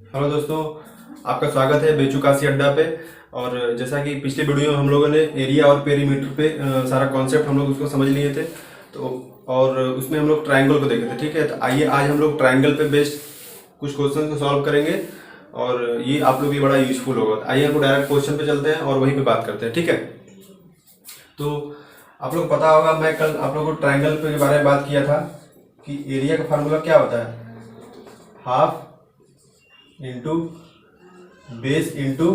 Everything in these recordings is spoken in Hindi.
हेलो दोस्तों, आपका स्वागत है बेचुकासी अड्डा पे। और जैसा कि पिछले वीडियो में हम लोगों ने एरिया और पेरीमीटर पे सारा कॉन्सेप्ट हम लोग उसको समझ लिए थे। तो और उसमें हम लोग ट्रायंगल को देखे थे। ठीक है, तो आइए आज हम लोग ट्रायंगल पे बेस्ड कुछ क्वेश्चन को सॉल्व करेंगे और ये आप लोग भी बड़ा यूजफुल होगा। तो आइए हम लोग डायरेक्ट क्वेश्चन पे चलते हैं और वहीं पे बात करते हैं। ठीक है, तो आप लोग पता होगा, मैं कल आप लोगों को ट्रायंगल के बारे में बात किया था कि एरिया का फार्मूला क्या होता है, half into base into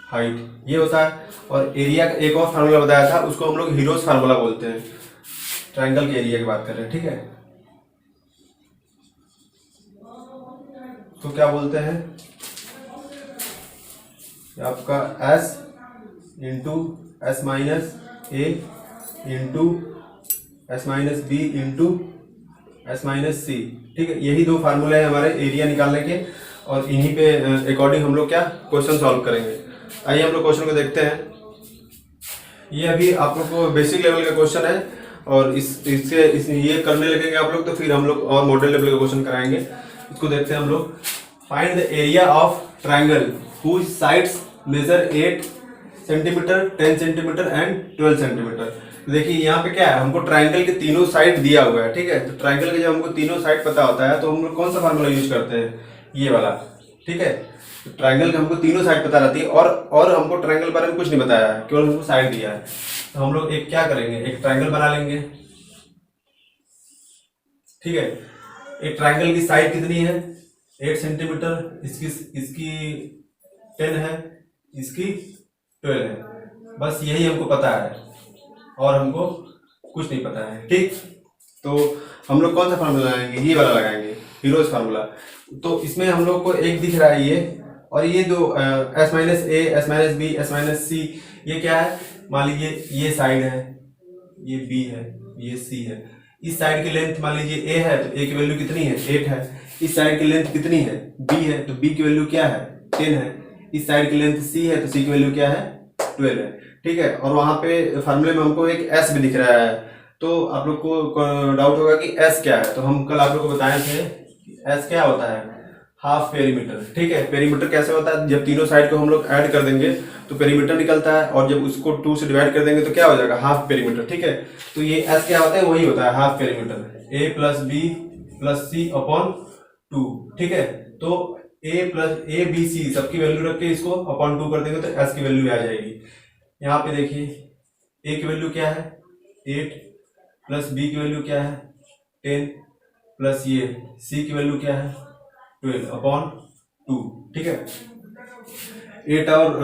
height, ये होता है। और एरिया का एक और फार्मूला बताया था, उसको हम लोग हीरोज फार्मूला बोलते हैं। ट्रायंगल के एरिया की बात कर रहे हैं। ठीक है, तो क्या बोलते हैं आपका S into S minus A into S minus B into S minus C. ठीक है, यही दो फार्मूले हैं हमारे एरिया निकालने के और इन्हीं पे अकॉर्डिंग हम लोग क्या क्वेश्चन सॉल्व करेंगे। आइए हम लोग क्वेश्चन को देखते हैं। ये अभी आप लोग को बेसिक लेवल का क्वेश्चन है और ये करने लगेंगे आप लोग तो फिर हम लोग और मॉडल लेवल का क्वेश्चन कराएंगे। इसको देखते हैं हम लोग। Find the area of triangle whose sides measure 8 centimetre, 10 centimetre and 12 centimetre. देखिए यहाँ पे क्या है, हमको ट्राइंगल के तीनों साइड दिया हुआ है। ठीक है, तो ट्राइंगल के जब हमको तीनों साइड पता होता है तो हम लोग कौन सा फार्मूला यूज करते हैं, ये वाला। ठीक है, तो ट्राइंगल के हमको तीनों साइड पता रहती है और हमको ट्राइंगल के बारे में कुछ नहीं बताया है, केवल हमको साइड दिया है। तो हम लोग एक क्या करेंगे, एक ट्राइंगल बना लेंगे। ठीक है, एक ट्राइंगल की साइड कितनी है, 8 सेंटीमीटर, इसकी इसकी 10 है, इसकी 12 है। बस यही हमको पता है और हमको कुछ नहीं पता है। ठीक, तो हम लोग कौन सा फार्मूला लगाएंगे, ये वाला लगाएंगे, हीरोज फार्मूला। तो इसमें हम लोग को एक दिख रहा है ये, और ये दो S minus A, S minus B, S minus C, ये क्या है, मान लीजिए ये साइड है, ये बी है, ये सी है। इस साइड की लेंथ मान लीजिए ए है, तो ए की वैल्यू कितनी है, 8 है। इस साइड की लेंथ कितनी है, बी है, तो बी की वैल्यू क्या है, 10 है। इस साइड की लेंथ सी है, तो सी की वैल्यू क्या है, 12 है। ठीक है, और वहां पे फार्मूले में हमको एक एस भी दिख रहा है। तो आप लोग को डाउट होगा कि एस क्या है, तो हम कल आप लोग को बताए थे एस क्या होता है, हाफ पेरीमीटर। ठीक है, पेरीमीटर कैसे होता है, जब तीनों साइड को हम लोग ऐड कर देंगे तो पेरीमीटर निकलता है, और जब उसको 2 से डिवाइड कर देंगे तो क्या हो जाएगा, हाफ पेरीमीटर। ठीक है, तो ये एस क्या होता है, वही होता है हाफ पेरीमीटर, ए प्लस बी प्लस सी अपॉन 2। ठीक है, तो ए बी सी सबकी वैल्यू रख के इसको अपॉन 2 कर देंगे तो एस की वैल्यू आ जाएगी। यहाँ पे देखिए ए की वैल्यू क्या है, 8 प्लस बी की वैल्यू क्या है, 10 प्लस ये सी की वैल्यू क्या है, 12 अपॉन 2। ठीक है, 8 और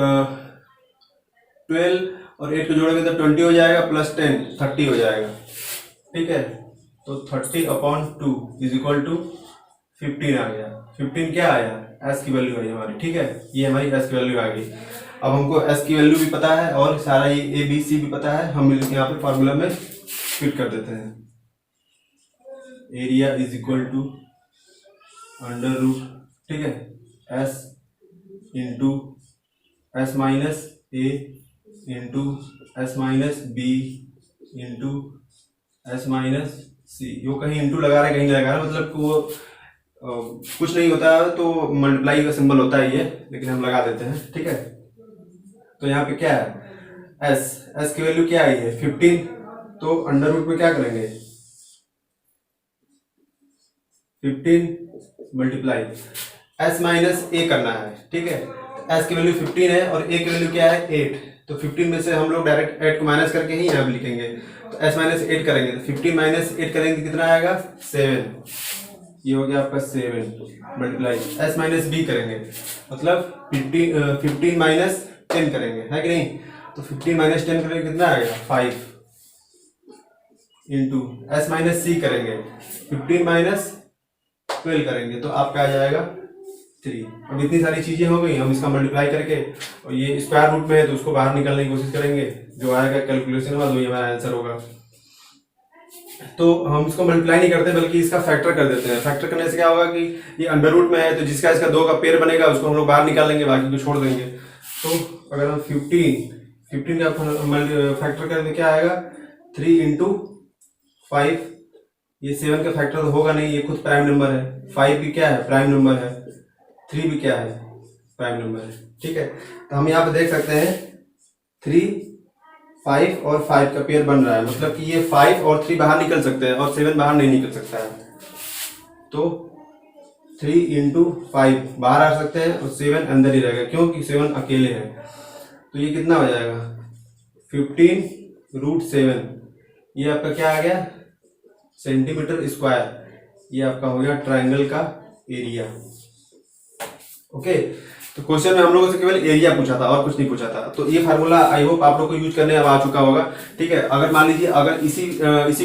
12 और 8 को जोड़ेंगे तो 20 हो जाएगा, प्लस 10 30 हो जाएगा। ठीक है, तो 30 अपॉन 2 इज इक्वल टू 15 आ गया। 15 क्या आया, एस की वैल्यू आई हमारी। ठीक है, ये हमारी एस की वैल्यू आ गई। अब हमको एस की वैल्यू भी पता है और सारा ये ए बी सी भी पता है, हम यहाँ पे फार्मूला में फिट कर देते हैं। Area is equal to under root, ठीक है, S into S minus A into S minus B into S minus C. वो कहीं इंटू लगा रहे कहीं नहीं लगा रहे, मतलब वो कुछ नहीं होता है तो मल्टीप्लाई का सिंबल होता है ये, लेकिन हम लगा देते हैं। ठीक है, तो यहाँ पे क्या है, एस की वैल्यू क्या आई है, 15। तो अंडर रूट में क्या करेंगे, 15 मल्टीप्लाई एस माइनस ए करना है। ठीक है, एस की वैल्यू 15 है और ए की वैल्यू क्या है, 8। तो 15 में से हम लोग डायरेक्ट 8 को माइनस करके ही यहाँ पे लिखेंगे, तो एस माइनस 8 करेंगे तो 15 माइनस 8 करेंगे कितना आएगा, 7। ये हो गया आपका 7 मल्टीप्लाई एस माइनस बी करेंगे, मतलब 15 माइनस 10 करेंगे, है कि नहीं। तो 15 माइनस 10 करेंगे कितना आएगा, 5 इंटू एस माइनस सी करेंगे, 15 माइनस 12 करेंगे तो आपका आ जाएगा 3। अब इतनी सारी चीजें हो गई, हम इसका मल्टीप्लाई करके, और ये स्क्वायर रूट में है तो उसको बाहर निकालने की कोशिश करेंगे, जो आएगा कैलकुलेशन में वही हमारा आंसर होगा। तो हम इसको मल्टीप्लाई नहीं करते बल्कि इसका फैक्टर कर देते हैं। फैक्टर करने से क्या होगा कि ये अंडर रूट में है तो जिसका इसका 2 का पेयर बनेगा उसको हम लोग बाहर निकालेंगे, बाकी को छोड़ देंगे। तो अगर हम 15 का फैक्टर करेंगे क्या आएगा, 3 इंटू 5 ये 7 का फैक्टर तो होगा नहीं, ये खुद प्राइम नंबर है। 5 भी क्या है, प्राइम नंबर है। 3 भी क्या है, प्राइम नंबर है। ठीक है, तो हम यहाँ पे देख सकते हैं 3, 5 और 5 का पेयर बन रहा है, मतलब कि ये 5 और 3 बाहर निकल सकते हैं और 7 बाहर नहीं निकल सकता है। तो 3 इंटू 5 बाहर आ सकते हैं और 7 अंदर ही रहेगा, क्योंकि 7 अकेले है। तो ये कितना हो जाएगा, 15√7। ये आपका क्या आ गया, सेंटीमीटर स्क्वायर। ये आपका हो गया ट्रायंगल का एरिया। ओके, तो क्वेश्चन में हम लोगों से केवल एरिया पूछा था और कुछ नहीं पूछा था। तो ये फार्मूला आई होप आप लोग को यूज करने अब आ चुका होगा। ठीक है, अगर मान लीजिए अगर इसी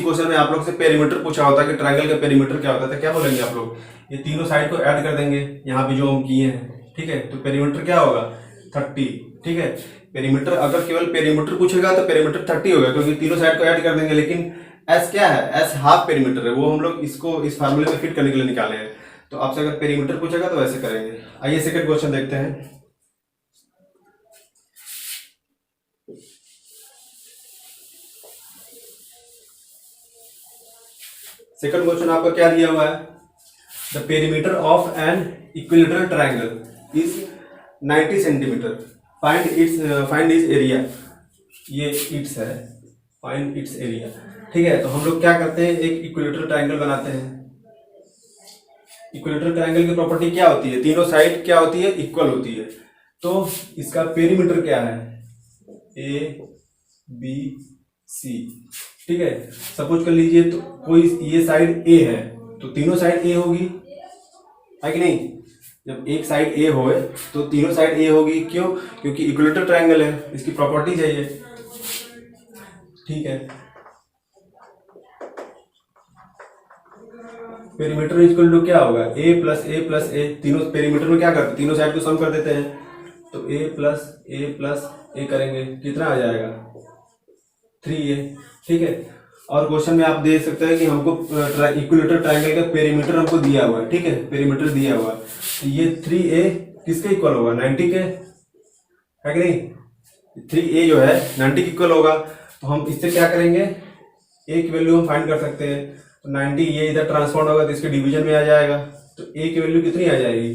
क्वेश्चन में आप लोग से पेरीमीटर पूछा होता कि ट्रायंगल का पेरीमीटर क्या होता है, तो क्या बोलेंगे आप लोग, ये तीनों साइड को ऐड कर देंगे यहाँ पे जो हम किए हैं। ठीक है, तो पेरीमीटर क्या होगा, 30। ठीक है, पेरीमीटर अगर केवल पेरीमीटर पूछेगा तो पेरीमीटर 30 होगा, क्योंकि तीनों साइड को ऐड कर देंगे। लेकिन एस क्या है, एस हाफ पेरीमीटर है, वो हम लोग इसको इस फार्मूले में फिट करने के लिए निकाले हैं। तो आपसे अगर पेरीमीटर पूछेगा तो वैसे करेंगे। आइए सेकंड क्वेश्चन देखते हैं। सेकंड क्वेश्चन आपका क्या दिया हुआ है, the perimeter of an equilateral triangle is 90 centimetre, find its area. ये इट्स है, फाइंड इट्स एरिया। ठीक है, तो हम लोग क्या करते हैं, एक इक्विलेटरल ट्रायंगल बनाते हैं। इक्विलेटरल ट्रायंगल की प्रॉपर्टी क्या होती है, तीनों साइड क्या होती है, इक्वल होती है। तो इसका पेरीमीटर क्या है, ABC। ठीक है, सपोज कर लीजिए तो कोई ये साइड A है, तो तीनों साइड A होगी, है कि नहीं। जब एक साइड A हो तो तीनों साइड A होगी, क्यों, क्योंकि इक्विलेटरल ट्रायंगल है, इसकी प्रॉपर्टी चाहिए। ठीक है, पेरीमीटर इक्वल टू क्या होगा, A plus A plus A। तीनों पेरीमीटर में क्या करते हैं, तीनों साइड को सम कर देते हैं। तो A प्लस A करेंगे, कितना आ जाएगा, 3A। ठीक है, और क्वेश्चन में आप देख सकते हैं कि हमको इक्विलेटरल ट्रायंगल का पेरीमीटर हमको दिया हुआ है। ठीक है, पेरीमीटर दिया हुआ है, तो ये 3A किसके इक्वल होगा, 90 के, है कि नहीं। 3A जो है 90 के इक्वल होगा। तो हम इससे क्या करेंगे, A की वैल्यू हम फाइंड कर सकते हैं। तो 90 ये इधर ट्रांसफॉर्म होगा तो इसके डिवीजन में आ जाएगा, तो A की वैल्यू कितनी आ जाएगी,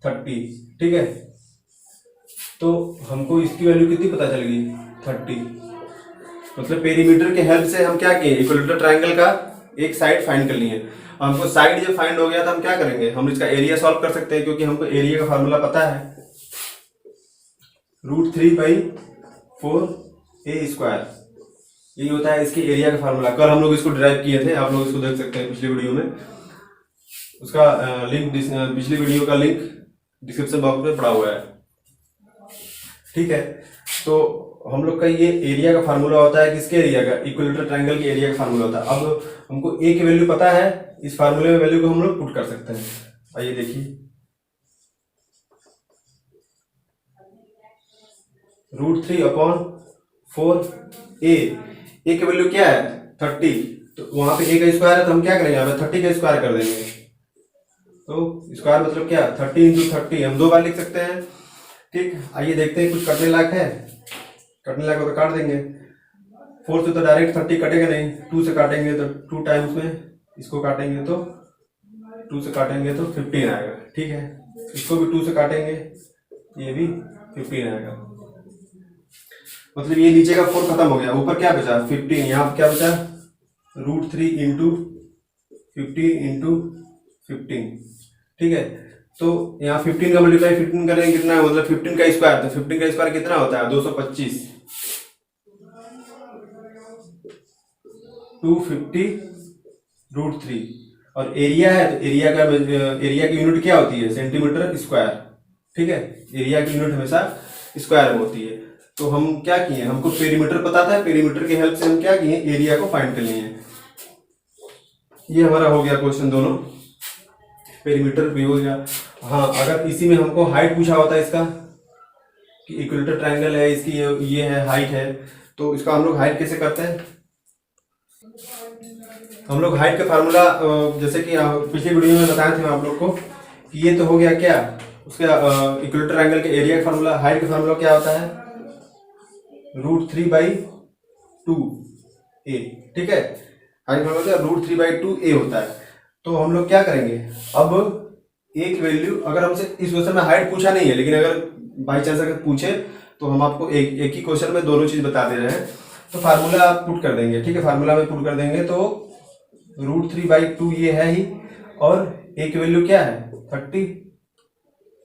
30। ठीक है, तो हमको इसकी वैल्यू कितनी पता चल गई, 30। मतलब पेरीमीटर के हेल्प से हम क्या किए, इक्विलेटरल ट्रायंगल का एक साइड फाइंड कर लिए। हमको साइड जब फाइंड हो गया तो हम क्या करेंगे, हम इसका एरिया सॉल्व कर सकते हैं, क्योंकि हमको एरिया का फार्मूला पता है, √3/4A²। यही होता है इसके एरिया का फार्मूला। कल हम लोग इसको ड्राइव किए थे, आप लोग इसको देख सकते हैं पिछले वीडियो में। उसका लिंक पिछले वीडियो का लिंक डिस्क्रिप्शन बॉक्स में पड़ा हुआ है। ठीक है, तो हम लोग का ये एरिया का फार्मूला होता है, किसके एरिया का, इक्विलेटरल ट्रायंगल के एरिया का फार्मूला होता है। अब हमको A की वैल्यू पता है, इस फार्मूले में वैल्यू को हम लोग पुट कर सकते हैं। आइए देखिए, √3/4A। A की वैल्यू क्या है, 30। तो वहां पे A का स्क्वायर है, तो हम क्या करेंगे, हमें 30 का स्क्वायर कर देंगे। तो स्क्वायर मतलब क्या, 30 इंटू 30 हम 2 बार लिख सकते हैं। ठीक, आइए देखते हैं कुछ कटने लायक है, कटने लायक हो तो काट देंगे। 4 से तो डायरेक्ट 30 कटेगा नहीं, 2 से काटेंगे तो 2 टाइम्स में इसको काटेंगे तो 2 से काटेंगे तो 15 आएगा। ठीक है, इसको भी 2 से काटेंगे, ये भी 15 आएगा। मतलब ये नीचे का 4 खत्म हो गया, ऊपर क्या बचा, 15। यहाँ पर क्या बचा, √3 इंटू 15। ठीक है, तो यहाँ 15 का मल्टीप्लाई 15 करेंगे कितना है, मतलब 15 का स्क्वायर। तो 15 का स्क्वायर कितना होता है, 225। 250√3। और एरिया है, तो एरिया की यूनिट क्या होती है, सेंटीमीटर स्क्वायर। ठीक है, एरिया की यूनिट हमेशा स्क्वायर में होती है। तो हम क्या किए, हमको पेरीमीटर पता था, पेरीमीटर की हेल्प से हम क्या किए, एरिया को फाइंड कर लिए। ये हमारा हो गया क्वेश्चन, दोनों पेरीमीटर भी हो गया। हाँ, अगर इसी में हमको हाइट पूछा होता है इसका, कि इक्विलेटरल ट्रायंगल है, इसकी ये है हाइट है, तो इसका हम लोग हाइट कैसे करते हैं। हम लोग हाइट का फार्मूला जैसे कि पिछले वीडियो में बताए थे आप लोग को, कि ये तो हो गया क्या, उसका इक्विलेटरल ट्रायंगल के एरिया का फार्मूला। हाइट का फार्मूला क्या होता है, √3/2A। ठीक है, हाइट फार्मूला √3/2 a होता है। तो हम लोग क्या करेंगे, अब एक वैल्यू, अगर हमसे इस क्वेश्चन में हाइट पूछा नहीं है, लेकिन अगर बाई चांस अगर पूछे तो हम आपको एक ही क्वेश्चन में दोनों चीज बता दे रहे हैं। तो फार्मूला आप पुट कर देंगे, ठीक है, फार्मूला में पुट कर देंगे तो √3/2 ये है ही, और एक वैल्यू क्या है 30,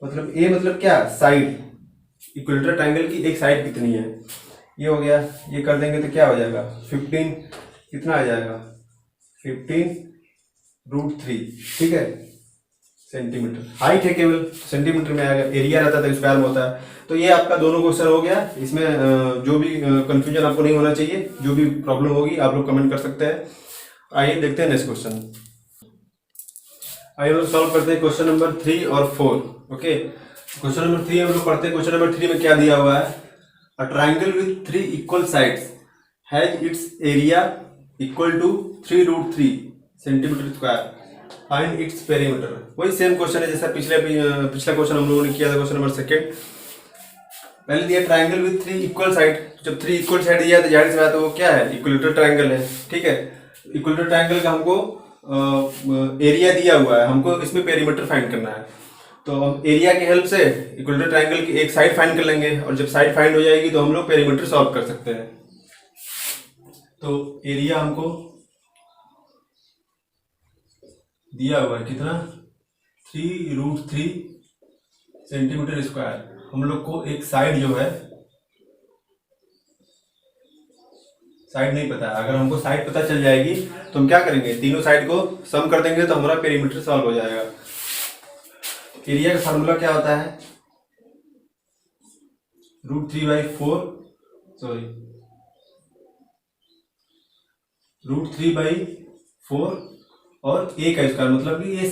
मतलब ए मतलब क्या, साइड, इक्विलेटरल ट्रायंगल की एक साइड कितनी है, ये हो गया। ये कर देंगे तो क्या हो जाएगा 15, कितना आ जाएगा 15√3, ठीक है, सेंटीमीटर। हाइट है केवल, सेंटीमीटर में आएगा, एरिया रहता था स्क्वायर में होता है। तो ये आपका दोनों क्वेश्चन हो गया। इसमें जो भी कंफ्यूजन आपको नहीं होना चाहिए, जो भी प्रॉब्लम होगी आप लोग कमेंट कर सकते हैं। आइए देखते हैं नेक्स्ट क्वेश्चन। आइए हम लोग सॉल्व करते हैं क्वेश्चन नंबर 3 और 4। ओके, क्वेश्चन नंबर 3 हम लोग पढ़ते हैं। क्वेश्चन नंबर 3 में क्या दिया हुआ है, a triangle with 3 equal sides has its area equal to 3√3 centimetre square, find its perimeter. वही सेम क्वेश्चन है जैसा पिछला क्वेश्चन हम लोगों ने किया था, क्वेश्चन नंबर 2। पहले दिया ट्राइंगल विथ 3 इक्वल साइड। जब 3 इक्वल साइड दिया तो जाहिर सी बात है वो क्या है, इक्विलेटरल ट्राइंगल है, ठीक है। इक्विलेटरल ट्राइंगल का हमको एरिया दिया हुआ है, हमको इसमें पेरीमीटर फाइंड करना है। तो हम एरिया की हेल्प से इक्विलेटरल ट्राइंगल की एक साइड फाइंड कर लेंगे, और जब साइड फाइंड हो जाएगी तो हम लोग पेरीमीटर सॉल्व कर सकते हैं। तो एरिया हमको दिया हुआ है कितना, 3√3 सेंटीमीटर स्क्वायर। हम लोग को एक साइड जो है, साइड नहीं पता है, अगर हमको साइड पता चल जाएगी तो हम क्या करेंगे, तीनों साइड को सम कर देंगे तो हमारा पेरीमीटर सॉल्व हो जाएगा। एरिया का फार्मूला क्या होता है, √3/4 सॉरी √3/4 और a का स्क्वायर, मतलब कि ये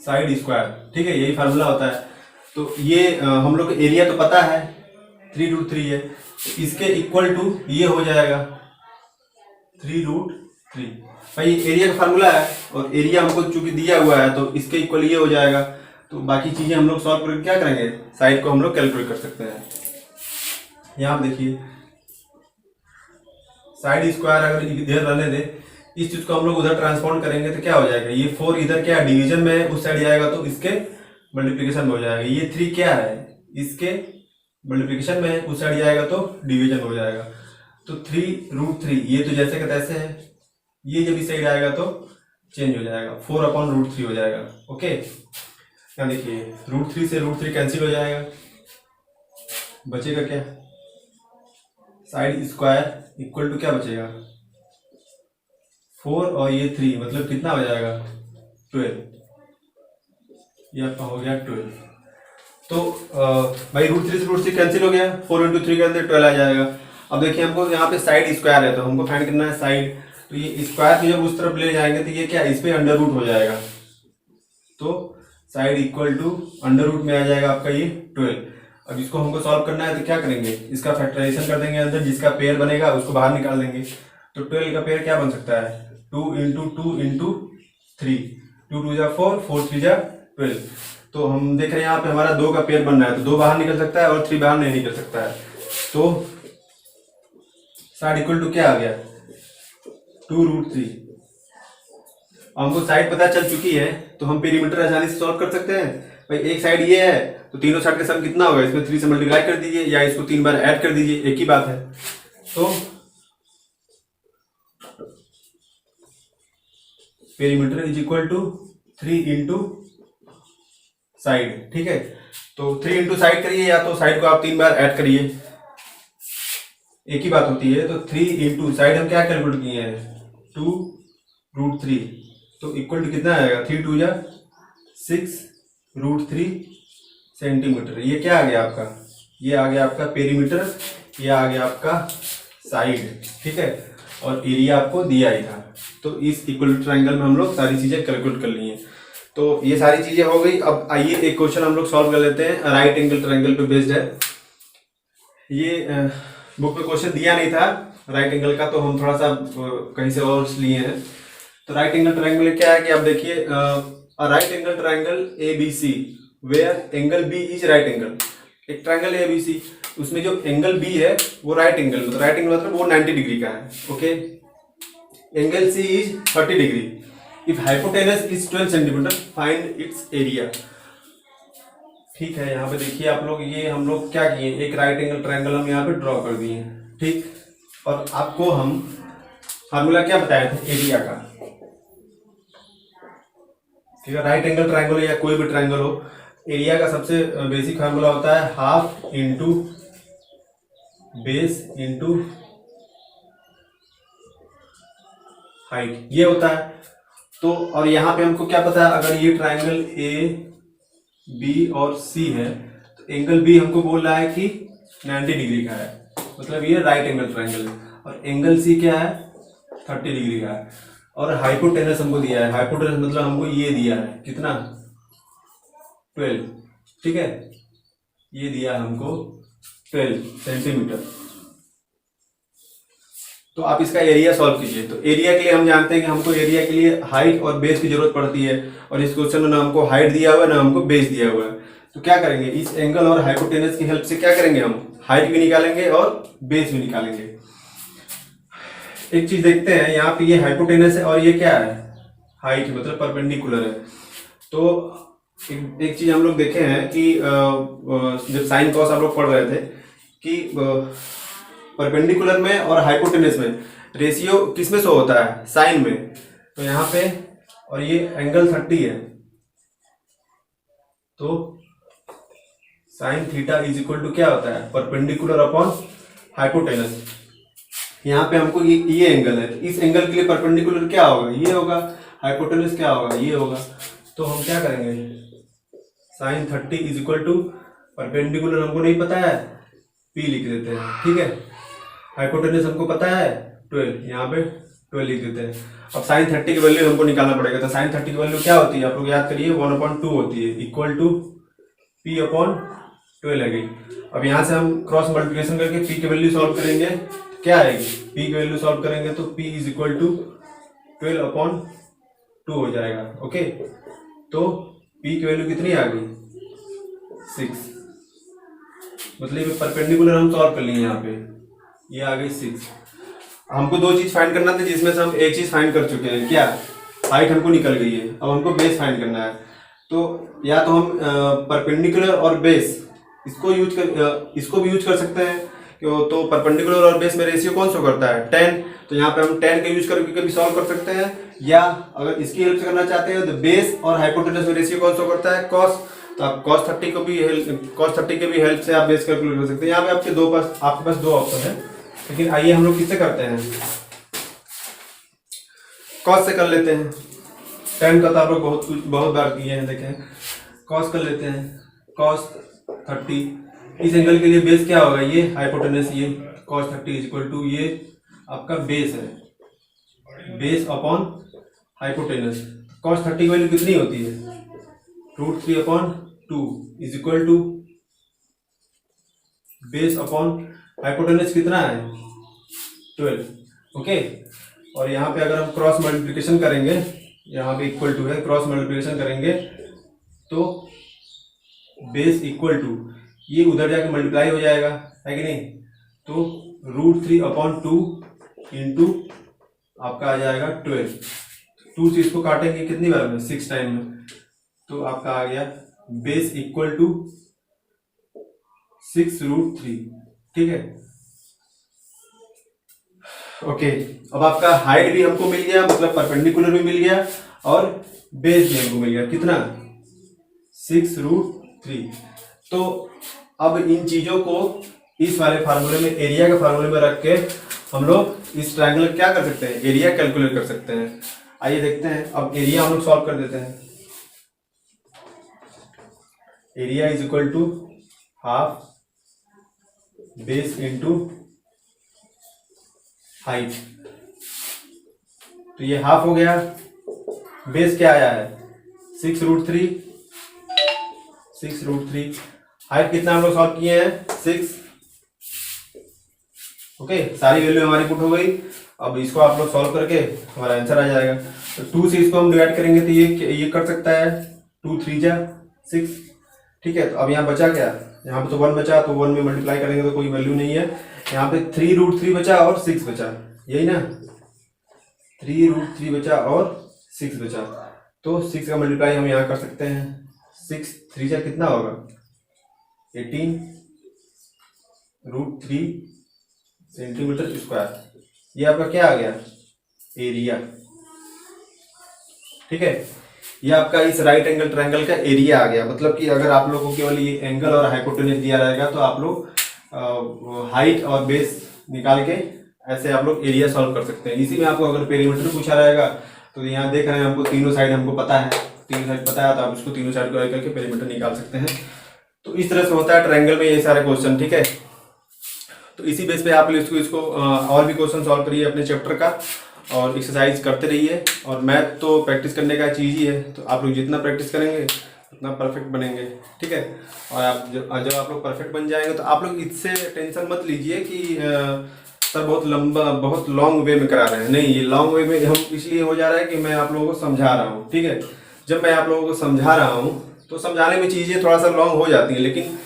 साइड स्क्वायर, ठीक है, यही फार्मूला होता है। तो ये हम लोग को एरिया तो पता है 3√3 है, तो इसके इक्वल टू ये हो जाएगा 3√3। भाई एरिया का फार्मूला है और एरिया हमको चूंकि दिया हुआ है तो इसके इक्वल ये हो जाएगा। तो बाकी चीजें हम लोग सॉल्व करके क्या करेंगे, साइड को हम लोग कैलकुलेट कर सकते हैं। यहाँ आप देखिए, साइड स्क्वायर अगर इधर रहने दे, इस चीज को हम लोग उधर ट्रांसफॉर्म करेंगे तो क्या हो जाएगा, ये 4 इधर क्या डिवीजन में है, उस साइड जाएगा तो इसके मल्टीप्लिकेशन में हो जाएगा। ये 3 क्या है, इसके मल्टीप्लिकेशन में है, उस साइड जाएगा तो डिवीजन हो जाएगा। तो 3√3 ये तो जैसे का तैसे है, ये जब इस साइड आएगा तो चेंज हो जाएगा, 4/√3 हो जाएगा। ओके, यहाँ देखिए √3 से √3 कैंसिल हो जाएगा, बचेगा क्या, साइड स्क्वायर इक्वल टू क्या बचेगा 4 और ये 3, मतलब कितना हो जाएगा 12, ये आपका हो गया 12। तो भाई √3 से √3 कैंसिल हो गया, 4 × 3 के अंदर 12 आ जाएगा। अब देखिए हमको यहाँ पे साइड स्क्वायर है तो हमको फाइंड करना है साइड। तो ये स्क्वायर को जब उस तरफ ले जाएंगे तो ये क्या, इस पे अंडर रूट हो जाएगा, तो side equal to under root में आ जाएगा आपका ये 12। अब इसको हमको सॉल्व करना है तो क्या करेंगे, इसका फैक्टराइजेशन कर देंगे, अंदर जिसका पेयर बनेगा उसको बाहर निकाल देंगे। तो 12 का पेयर क्या बन सकता है, 2 × 2 × 3, 2 2 जा 4, 4 3 जा 12। तो हम देख रहे हैं यहाँ पे हमारा 2 का पेयर बन रहा है, तो 2 बाहर निकल सकता है और 3 बाहर नहीं निकल सकता है। तो साइड इक्वल टू क्या आ गया 2√3। हमको साइड पता चल चुकी है तो हम पेरीमीटर आसानी से सॉल्व कर सकते हैं। भाई एक साइड ये है तो तीनों साइड का सम कितना होगा, इसमें 3 से मल्टीप्लाई कर दीजिए या इसको 3 बार ऐड कर दीजिए, एक ही बात है। तो perimeter is equal to 3 × side, ठीक है। तो 3 × साइड करिए या तो साइड को आप 3 बार ऐड करिए, एक ही बात होती है। तो 3 × साइड हम क्या कैलकुलेट किए हैं 2√3, तो इक्वल टू कितना आएगा 3 2 जा 6√3 सेंटीमीटर। ये क्या आ गया आपका, ये आ गया आपका पेरीमीटर, ये आ गया आपका साइड, ठीक है। और एरिया आपको दिया ही था। तो इस इक्विलेटरल ट्रायंगल में हम लोग सारी चीजें कैलकुलेट कर ली हैं। तो ये सारी चीजें हो गई। अब आइए एक क्वेश्चन हम लोग सॉल्व कर लेते हैं, राइट एंगल ट्रायंगल पे बेस्ड है। ये बुक में क्वेश्चन दिया नहीं था राइट एंगल का, तो हम थोड़ा सा कहीं से और लिए हैं। तो राइट एंगल ट्रायंगल क्या है कि आप देखिए, right angle triangle ABC where angle B is right angle. एक ट्रायंगल है ABC, उसमें जो एंगल B है वो राइट एंगल, मतलब राइट एंगल मतलब वो 90 डिग्री का है। Okay, angle C is 30 degree. If hypotenuse is 12 centimetre find its area. ठीक है, यहाँ पे देखिए आप लोग, ये हम लोग क्या किए, एक राइट एंगल ट्रायंगल हम यहाँ पे ड्रॉ कर दिए हैं। ठीक, और आपको हम फार्मूला क्या बताया था एरिया का। ठीक है, राइट एंगल ट्रायंगल हो या कोई भी ट्रायंगल हो, एरिया का सबसे बेसिक फार्मूला होता है half into base into height, ये होता है। तो और यहाँ पे हमको क्या पता है, अगर ये ट्रायंगल ए बी और सी है तो एंगल बी हमको बोल रहा है कि 90 डिग्री का है, मतलब ये राइट एंगल ट्रायंगल है। और एंगल सी क्या है, 30 डिग्री का है। और हाइपोटेनस हमको दिया है, हाइपोटेनस मतलब हमको ये दिया है कितना, 12। ठीक है, ये दिया हमको 12 सेंटीमीटर। तो आप इसका एरिया सॉल्व कीजिए। तो एरिया के लिए हम जानते हैं कि हमको एरिया के लिए हाइट और बेस की जरूरत पड़ती है, और इस क्वेश्चन में ना हमको हाइट दिया हुआ है ना हमको बेस दिया हुआ है। तो क्या करेंगे, इस एंगल और हाइपोटेनस की हेल्प से क्या करेंगे, हम हाइट भी निकालेंगे और बेस भी निकालेंगे। एक चीज देखते हैं, यहाँ पे ये हाइपोटेनस है और ये क्या है, हाइट, मतलब परपेंडिकुलर है। तो एक चीज हम लोग देखे हैं कि जब साइन कॉस आप लोग पढ़ रहे थे कि परपेंडिकुलर में और हाइपोटेनस में रेशियो किसमें शो होता है, साइन में। तो यहाँ पे, और ये एंगल 30 है, तो sine theta is equal to क्या होता है, परपेंडिकुलर अपॉन हाइपोटेनस। यहाँ पे हमको ये एंगल है, इस एंगल के लिए परपेंडिकुलर क्या होगा, ये होगा, हाइपोटेनस क्या होगा, ये होगा। तो हम क्या करेंगे, sine 30 is equal to, perpendicular हमको नहीं पता है, P लिख देते हैं। ठीक है, हाइपोटेनस हमको पता है 12, यहाँ पे 12 लिख देते हैं। अब साइन 30 की वैल्यू हमको निकालना पड़ेगा। तो साइन 30 की वैल्यू क्या होती है, आप लोग याद करिए, 1/2 होती है, इक्वल टू P/12 आ गई। अब यहाँ से हम क्रॉस मल्टीप्लिकेशन करके P की वैल्यू सॉल्व करेंगे, क्या आएगी, P की वैल्यू सॉल्व करेंगे तो P इज इक्वल टू 12/2 हो जाएगा। ओके, तो P की वैल्यू कितनी आ गई, 6। मतलब परपेंडिकुलर हम सॉल्व कर लिए, यहाँ पे ये आ गई 6। हमको दो चीज फाइंड करना था, जिसमें से हम एक चीज फाइंड कर चुके हैं, क्या, हाइट हमको निकल गई है। अब हमको बेस फाइंड करना है। तो या तो हम परपेंडिकुलर और बेस इसको भी यूज कर सकते हैं। तो परपेंडिकुलर और बेस में रेशियो कौन सा करता है, 10। तो यहाँ पे हम 10 का यूज करके भी सॉल्व कर सकते हैं, या अगर इसकी हेल्प से करना चाहते हैं तो बेस और हाइपोटेनस में रेशियो कौन सा करता है, कॉस। तो आप cos 30 के भी हेल्प से आप बेस कैलकुलेट कर सकते हैं। यहाँ पे आपके पास दो ऑप्शन है, लेकिन आइए हम लोग किससे करते हैं, cos से कर लेते हैं। 10 का तो आप लोग बहुत बार किए हैं, देखें, cos कर लेते हैं, cos 30। इस एंगल के लिए बेस क्या होगा, ये हाइपोटेनस, ये cos 30 इज इक्वल टू, ये आपका बेस है, बेस अपॉन हाइपोटेनस। cos 30 की वैल्यू कितनी होती है, √3/2 is equal to base upon hypotenuse कितना है, 12। ओके, और यहाँ पे अगर हम क्रॉस मल्टीप्लिकेशन करेंगे, यहाँ पे इक्वल टू है, क्रॉस मल्टीप्लिकेशन करेंगे तो बेस इक्वल टू, ये उधर जाके मल्टीप्लाई हो जाएगा, है कि नहीं। तो √3/2 इंटू आपका आ जाएगा 12। 2 से इसको काटेंगे कितनी बार में, 6 टाइम में, तो आपका आ गया बेस इक्वल टू 6√3। ठीक है, ओके। अब आपका हाइट भी हमको मिल गया, मतलब परपेंडिकुलर भी मिल गया और बेस भी हमको मिल गया, कितना, 6√3। तो अब इन चीजों को इस वाले फार्मूले में, एरिया के फार्मूले में रख के हम लोग इस ट्रायंगल क्या कर सकते हैं, एरिया कैलकुलेट कर सकते हैं। आइए देखते हैं, अब एरिया हम लोग सॉल्व कर देते हैं। Area is equal to half base into height. तो ये हाफ हो गया, बेस क्या आया है, 6√3। हाइट कितना हम लोग सॉल्व किए हैं, 6। ओके, सारी वैल्यू हमारी पुट हो गई। अब इसको आप लोग सॉल्व करके हमारा आंसर आ जाएगा। तो 2 से इसको हम डिवाइड करेंगे तो ये कर सकता है, 2 3 जा 6। ठीक है, तो अब यहाँ बचा क्या, यहाँ पे तो 1 बचा, तो 1 में मल्टीप्लाई करेंगे तो कोई वैल्यू नहीं है। यहाँ पे 3√3 बचा और 6 बचा, यही ना, 3√3 बचा और 6 बचा, तो 6 का मल्टीप्लाई हम यहाँ कर सकते हैं। 6 3 जा कितना होगा 18√3 सेंटीमीटर स्क्वायर। ये आपका क्या आ गया एरिया। ठीक है, ये आपका इस राइट एंगल ट्रायंगल का एरिया आ गया। मतलब कि अगर आप लोगों को केवल ये एंगल और हाइपोटेन्यूज दिया रहेगा तो आप लोग हाइट और बेस निकाल के ऐसे आप लोग एरिया सॉल्व कर सकते हैं। इसी में आपको अगर पेरीमीटर पूछा रहेगा तो यहाँ देख रहे हैं हमको तीनों साइड हमको पता है, तीनों साइड पता है तो आप इसको तीनों साइड को ऐड करके पेरीमीटर निकाल सकते हैं। तो इस तरह से होता है ट्रायंगल में ये सारे क्वेश्चन। ठीक है, तो इसी बेस पे आप लोग इसको और भी क्वेश्चन सॉल्व करिए अपने चैप्टर का और एक्सरसाइज करते रहिए। और मैथ तो प्रैक्टिस करने का चीज़ ही है, तो आप लोग जितना प्रैक्टिस करेंगे उतना परफेक्ट बनेंगे। ठीक है, और आप जब आप लोग परफेक्ट बन जाएंगे तो आप लोग इससे टेंशन मत लीजिए कि सर बहुत लंबा बहुत लॉन्ग वे में करा रहे हैं। नहीं, ये लॉन्ग वे में हम इसलिए हो जा रहा है कि मैं आप लोगों को समझा रहा हूँ। ठीक है, जब मैं आप लोगों को समझा रहा हूँ तो समझाने में चीज़ें थोड़ा सा लॉन्ग हो जाती हैं, लेकिन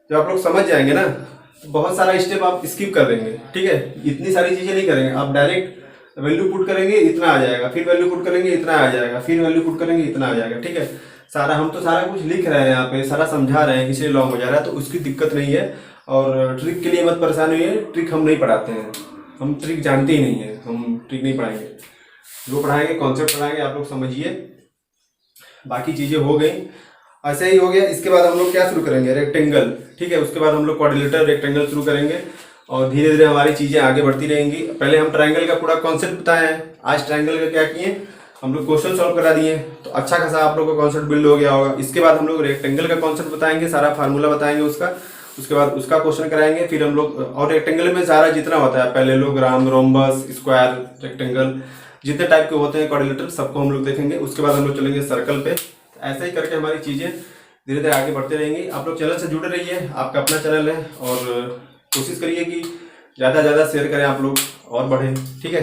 जब आप लोग समझ जाएंगे ना तो बहुत सारा स्टेप आप स्किप कर देंगे। ठीक है, इतनी सारी चीज़ें नहीं करेंगे, आप डायरेक्ट वैल्यू पुट करेंगे इतना आ जाएगा, फिर वैल्यू पुट करेंगे इतना आ जाएगा, फिर वैल्यू पुट करेंगे इतना आ जाएगा। ठीक है, सारा हम तो सारा कुछ लिख रहे हैं यहाँ पे, सारा समझा रहे हैं, इसलिए लॉन्ग हो जा रहा है, तो उसकी दिक्कत नहीं है। और ट्रिक के लिए मत परेशान हुई है, ट्रिक हम नहीं पढ़ाते हैं, हम ट्रिक जानते ही नहीं है, हम ट्रिक नहीं पढ़ाएंगे। जो पढ़ाएंगे कॉन्सेप्ट पढ़ाएंगे, आप लोग समझिए। बाकी चीज़ें हो गई, ऐसे ही हो गया। इसके बाद हम लोग क्या शुरू करेंगे रेक्टेंगल। ठीक है, उसके बाद हम लोग क्वाड्रिलेटरल रेक्टेंगल शुरू करेंगे और धीरे धीरे हमारी चीज़ें आगे बढ़ती रहेंगी। पहले हम ट्रायंगल का पूरा कॉन्सेप्ट बताए हैं, आज ट्रायंगल का क्या किए हम लोग क्वेश्चन सॉल्व करा दिए, तो अच्छा खासा आप लोग का कॉन्सेप्ट बिल्ड हो गया होगा। इसके बाद हम लोग रेक्टेंगल का कॉन्सेप्ट बताएंगे, सारा फार्मूला बताएंगे उसका, उसके बाद उसका क्वेश्चन कराएंगे। फिर हम लोग और रेक्टेंगल में सारा जितना होता है पैरेललोग्राम, रोम्बस, स्क्वायर, रेक्टेंगल, जितने टाइप के होते हैं क्वाड्रिलेटरल, सबको हम लोग देखेंगे। उसके बाद हम लोग चलेंगे सर्कल पे। ऐसे ही करके हमारी चीज़ें धीरे धीरे आगे बढ़ते रहेंगी। आप लोग चैनल से जुड़े रहिए, आपका अपना चैनल है और कोशिश करिए कि ज़्यादा से ज़्यादा शेयर करें आप लोग और बढ़ें। ठीक है।